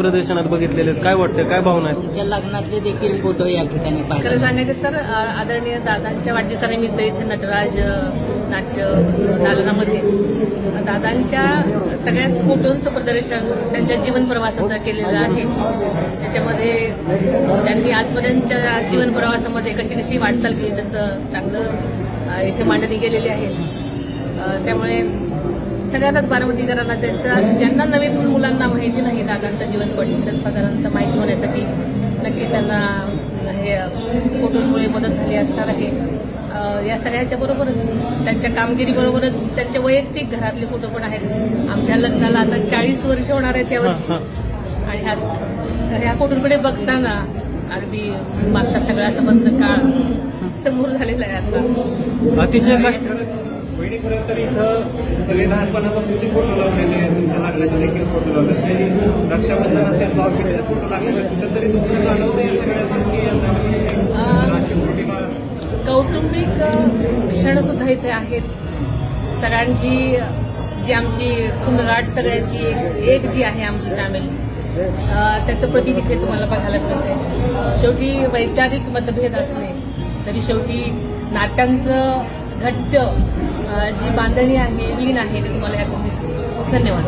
प्रदर्शनात बघितलेले आहेत, काय वाटतं, काय भावना आहेत? तुमच्या लग्नातले देखील फोटो या ठिकाणी पाहिले. खरं सांगायचं तर आदरणीय दादांच्या वाढदिवसानिमित्त इथे नटराज नाट्य दालनामध्ये दादांच्या सगळ्याच फोटोंचं प्रदर्शन त्यांच्या जीवन प्रवासाचं केलेलं आहे. त्याच्यामध्ये त्यांनी आजपर्यंतच्या जीवन प्रवासामध्ये कशी कशी वाटचाल केली त्याचं चांगलं इथे मांडणी केलेली आहे. त्यामुळे सगळ्यांनाच बारामतीकरांना ज्यांना नवीन मुलांना माहिती नाही दादांचं जीवनपट तर साधारणतः माहिती होण्यासाठी नक्की त्यांना हे फोटोमुळे मदत झाली असणार आहे. या सगळ्याच्या बरोबरच त्यांच्या कामगिरीबरोबरच त्यांचे वैयक्तिक घरातले फोटो पण आहेत. आमच्या लग्नाला आता 40 वर्ष होणार आहेत यावर्षी आणि ह्या फोटोकडे बघताना अगदी मागचा सगळा संबंध काळ समोर झालेला आहे. आता अतिशय वहिनीपर्यंत इथं सगळे लहानपणापासूनचे फोटो लावलेले आहेत, तुमच्या लग्नाचे देखील फोटो लावले, रक्षाबंधन असेल भाऊबीजेचे फोटो लागलेले, कुठेतरी तुम्हाला जाणवतं या सगळ्या कौटुंबिक क्षण सुद्धा इथे आहेत. सगळ्यांची जी आमची खुणगाट सगळ्यांची एक जी आहे आमची फॅमिली त्याचं प्रतीक इथे तुम्हाला बघायला मिळते. शेवटी वैचारिक मतभेद असले तरी शेवटी नाट्यांचं घट्ट जी बांधणी आहे वीण आहे ती तुम्हाला यातून दिसते. धन्यवाद.